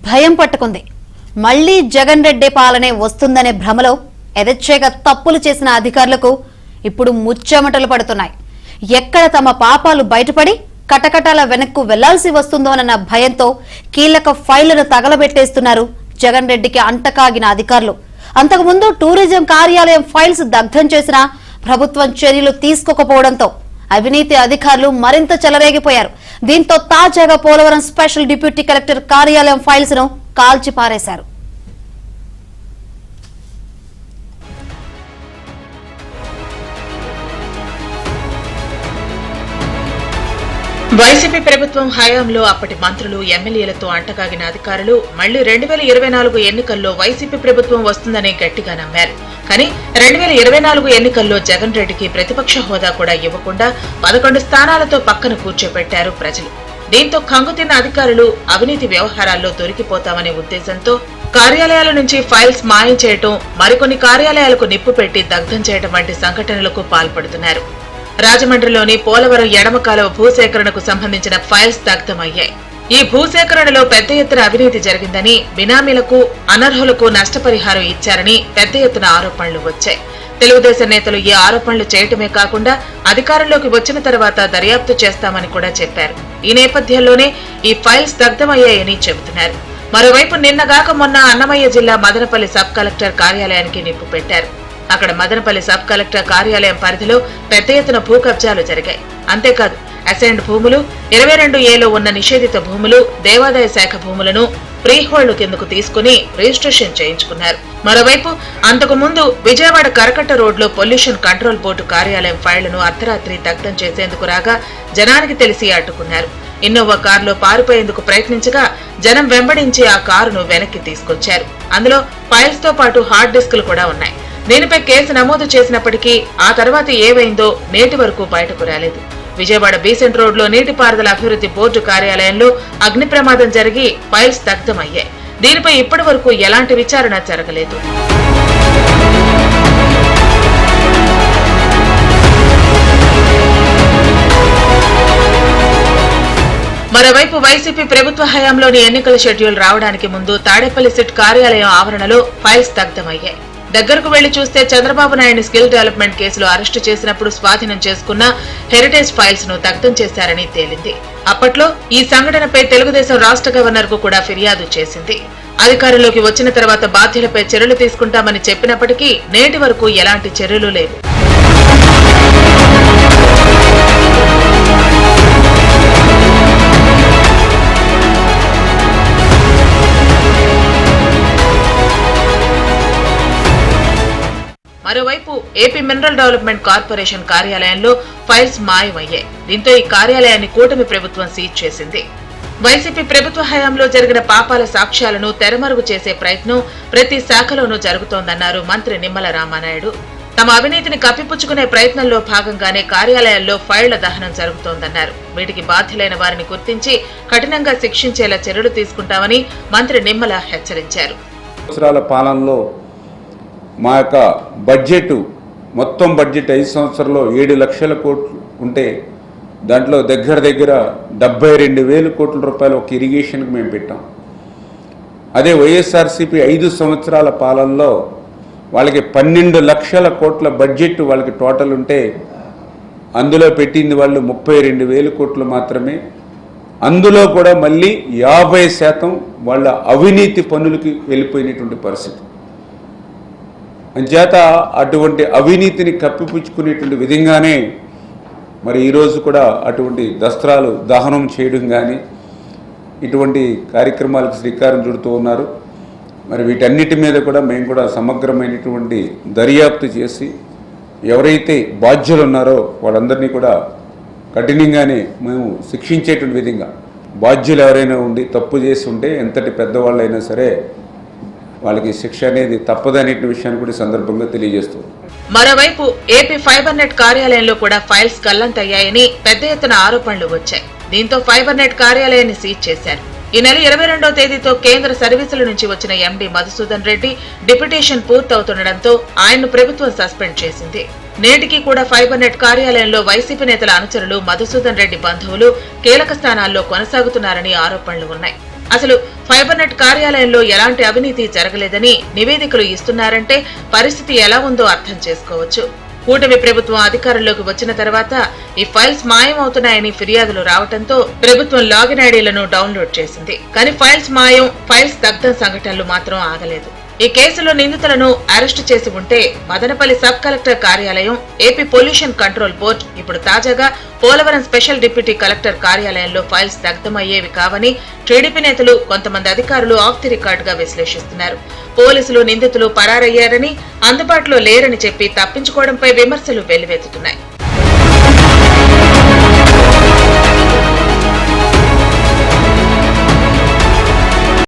భయం పట్టుకుంది. మళ్లీ జగన్ రెడ్డి పాలనే వస్తుందనే భ్రమలో ఎదచ్చేగా తప్పులు చేసిన అధికారులకు ఇప్పుడు ముచ్చెమటలు పడుతున్నాయి. ఎక్కడ తమ పాపాలు బయటపడి కటకటాల వెనక్కు వెళ్లాల్సి వస్తుందోనన్న భయంతో కీలక ఫైళ్లను తగలబెట్టేస్తున్నారు జగన్ రెడ్డికి అంటకాగిన అధికారులు. అంతకుముందు టూరిజం కార్యాలయం ఫైల్స్ దగ్ధం చేసినా ప్రభుత్వం చర్యలు తీసుకోకపోవడంతో అవినీతి అధికారులు మరింత చెలరేగిపోయారు. దీంతో తాజాగా పోలవరం స్పెషల్ డిప్యూటీ కలెక్టర్ కార్యాలయం ఫైల్స్ ను కాల్చిపారేశారు. వైసీపీ ప్రభుత్వం హయాంలో అప్పటి మంత్రులు ఎమ్మెల్యేలతో అంటకాగిన అధికారులు మళ్లీ 2024 ఎన్నికల్లో వైసీపీ ప్రభుత్వం వస్తుందని గట్టిగా నమ్మారు. కానీ 2024 ఎన్నికల్లో జగన్ రెడ్డికి ప్రతిపక్ష హోదా కూడా ఇవ్వకుండా 11 స్థానాలతో పక్కన కూర్చోబెట్టారు ప్రజలు. దీంతో కంగుతిన్న అధికారులు అవినీతి వ్యవహారాల్లో దొరికిపోతామనే ఉద్దేశంతో కార్యాలయాల నుంచి ఫైల్స్ మాయం చేయటం, మరికొన్ని కార్యాలయాలకు నిప్పు పెట్టి దగ్ధం చేయడం వంటి సంఘటనలకు పాల్పడుతున్నారు. రాజమండ్రిలోని పోలవరం ఎడమ కాలువ భూసేకరణకు సంబంధించిన ఫైల్స్ దగ్ధమయ్యాయి. ఈ భూసేకరణలో పెద్ద ఎత్తున అవినీతి జరిగిందని, బినామీలకు అనర్హులకు నష్టపరిహారం ఇచ్చారని పెద్ద ఎత్తున ఆరోపణలు వచ్చాయి. తెలుగుదేశం నేతలు ఈ ఆరోపణలు చేయటమే కాకుండా అధికారంలోకి వచ్చిన తర్వాత దర్యాప్తు చేస్తామని కూడా చెప్పారు. ఈ నేపథ్యంలోనే ఈ ఫైల్స్ దగ్ధమయ్యాయని చెబుతున్నారు. మరోవైపు నిన్నగాక మొన్న అన్నమయ్య జిల్లా మదనపల్లి సబ్ కలెక్టర్ కార్యాలయానికి నిప్పు పెట్టారు. అక్కడ మదనపల్లి సబ్ కలెక్టర్ కార్యాలయం పరిధిలో పెద్ద ఎత్తున భూ కబ్జాలు జరిగాయి. అంతేకాదు అసైన్డ్ భూములు, 22A ఉన్న నిషేధిత భూములు, దేవాదాయ శాఖ భూములను ఫ్రీహోల్డ్ కిందకు తీసుకుని రిజిస్ట్రేషన్ చేయించుకున్నారు. మరోవైపు అంతకు ముందు విజయవాడ కరకట్ట రోడ్లో పొల్యూషన్ కంట్రోల్ బోర్డు కార్యాలయం ఫైళ్లను అర్ధరాత్రి దగ్ధం చేసేందుకు రాగా జనానికి తెలిసి అడ్డుకున్నారు. ఇన్నోవా కారులో పారిపోయేందుకు ప్రయత్నించగా జనం వెంబడించి ఆ కారును వెనక్కి తీసుకొచ్చారు. అందులో ఫైల్స్ తో పాటు హార్డ్ డిస్కులు కూడా ఉన్నాయి. దీనిపై కేసు నమోదు చేసినప్పటికీ ఆ తర్వాత ఏవైందో నేటి వరకు బయటకు రాలేదు. విజయవాడ బీసెంట్ రోడ్ లో నీటిపారుదల అభివృద్ధి బోర్డు కార్యాలయంలో అగ్ని ప్రమాదం జరిగి ఫైల్స్ దగ్ధమయ్యాయి. దీనిపై ఇప్పటి వరకు ఎలాంటి విచారణ జరగలేదు. మరోవైపు వైసీపీ ప్రభుత్వ హయాంలోని ఎన్నికల షెడ్యూల్ రావడానికి ముందు తాడేపల్లి సిట్ కార్యాలయం ఆవరణలో ఫైల్స్ దగ్ధమయ్యాయి. దగ్గరకు వెళ్లి చూస్తే చంద్రబాబు నాయుడు స్కిల్ డెవలప్మెంట్ కేసులో అరెస్టు చేసినప్పుడు స్వాధీనం చేసుకున్న హెరిటేజ్ ఫైల్స్ ను దగ్ధం చేశారని తేలింది. అప్పట్లో ఈ సంఘటనపై తెలుగుదేశం రాష్ట్ర గవర్నర్ కు కూడా ఫిర్యాదు చేసింది. అధికారంలోకి వచ్చిన తర్వాత బాధ్యులపై చర్యలు తీసుకుంటామని చెప్పినప్పటికీ నేటి వరకు ఎలాంటి చర్యలు లేవు. మరోవైపు ఏపీ మినరల్ డెవలప్మెంట్ కార్పొరేషన్ కార్యాలయంలో ఫైల్స్ మాయమయ్యాయి. దీంతో ఈ కార్యాలయాన్ని కూటమి ప్రభుత్వం సీజ్ చేసింది. వైసీపీ ప్రభుత్వ హయాంలో జరిగిన పాపాల సాక్ష్యాలను తెరమరుగు చేసే ప్రయత్నం ప్రతి శాఖలోనూ జరుగుతోందన్నారు మంత్రి నిమ్మల రామానాయుడు. తమ అవినీతిని కప్పిపుచ్చుకునే ప్రయత్నంలో భాగంగానే కార్యాలయాల్లో ఫైళ్ల దహనం జరుగుతోందన్నారు. వీటికి బాధ్యులైన వారిని గుర్తించి కఠినంగా శిక్షించేలా చర్యలు తీసుకుంటామని మంత్రి నిమ్మల హెచ్చరించారు. మా యొక్క బడ్జెట్ మొత్తం బడ్జెట్ 5 సంవత్సరాల్లో 7 లక్షల కోట్లు ఉంటే దాంట్లో దగ్గర 72,000 కోట్ల రూపాయలు ఒక ఇరిగేషన్కి మేము పెట్టాం. అదే వైఎస్ఆర్సీపీ 5 సంవత్సరాల పాలనలో వాళ్ళకి 12 లక్షల కోట్ల బడ్జెట్ వాళ్ళకి టోటల్ ఉంటే అందులో పెట్టింది వాళ్ళు 32,000 కోట్లు మాత్రమే. అందులో కూడా మళ్ళీ 50% వాళ్ళ అవినీతి పనులకి వెళ్ళిపోయినటువంటి పరిస్థితి. అంచేత అటువంటి అవినీతిని కప్పిపుచ్చుకునేటువంటి విధంగానే మరి ఈరోజు కూడా అటువంటి దస్త్రాలు దహనం చేయడం కానీ ఇటువంటి కార్యక్రమాలకు శ్రీకారం చుడుతూ ఉన్నారు. మరి వీటన్నిటి మీద కూడా మేము కూడా సమగ్రమైనటువంటి దర్యాప్తు చేసి ఎవరైతే బాధ్యులు ఉన్నారో వాళ్ళందరినీ కూడా కఠినంగానే మేము శిక్షించేటువంటి విధంగా, బాధ్యులు ఎవరైనా ఉండి తప్పు చేసి ఉంటే ఎంతటి పెద్దవాళ్ళైనా సరే వాళ్ళకి శిక్ష అనేది తప్పదనే విషయాన్ని కూడా సందర్భంగా తెలియజేస్తుంది. మరోవైపు ఏపీ ఫైబర్ నెట్ కార్యాలయంలో కూడా ఫైల్స్ గల్లంతయ్యాయని పెద్ద ఎత్తున ఆరోపణలు వచ్చాయి. దీంతో ఫైబర్ నెట్ కార్యాలయాన్ని సీజ్ చేశారు. ఈ నెల 22వ తేదీతో కేంద్ర సర్వీసుల నుంచి వచ్చిన ఎండీ మధుసూదన్ రెడ్డి డిప్యుటేషన్ పూర్తవుతుండటంతో ఆయన్ను ప్రభుత్వం సస్పెండ్ చేసింది. నేటికి కూడా ఫైబర్ నెట్ కార్యాలయంలో వైసీపీ నేతల అనుచరులు, మధుసూదన్ రెడ్డి బంధువులు కీలక స్థానాల్లో కొనసాగుతున్నారని ఆరోపణలు ఉన్నాయి. అసలు ఫైబర్ నెట్ కార్యాలయంలో ఎలాంటి అవినీతి జరగలేదని నివేదికలు ఇస్తున్నారంటే పరిస్థితి ఎలా ఉందో అర్థం చేసుకోవచ్చు. కూటమి ప్రభుత్వం అధికారంలోకి వచ్చిన తర్వాత ఈ ఫైల్స్ మాయమవుతున్నాయని ఫిర్యాదులు రావడంతో ప్రభుత్వం లాగిన్ ఐడీలను డౌన్లోడ్ చేసింది. కానీ ఫైల్స్ మాయం, ఫైల్స్ దగ్ధం సంఘటనలు మాత్రం ఆగలేదు. ఈ కేసులో నిందితులను అరెస్టు చేసి ఉంటే మదనపల్లి సబ్ కలెక్టర్ కార్యాలయం, ఏపీ పొల్యూషన్ కంట్రోల్ బోర్డు, ఇప్పుడు తాజాగా పోలవరం స్పెషల్ డిప్యూటీ కలెక్టర్ కార్యాలయంలో ఫైల్స్ దగ్ధమయ్యేవి కావని టీడీపీ నేతలు, కొంతమంది అధికారులు ఆఫ్ ది రికార్డుగా విశ్లేషిస్తున్నారు. పోలీసులు నిందితులు పరారయ్యారని, అందుబాటులో లేరని చెప్పి తప్పించుకోవడంపై విమర్శలు వెల్లువెత్తుతున్నాయి.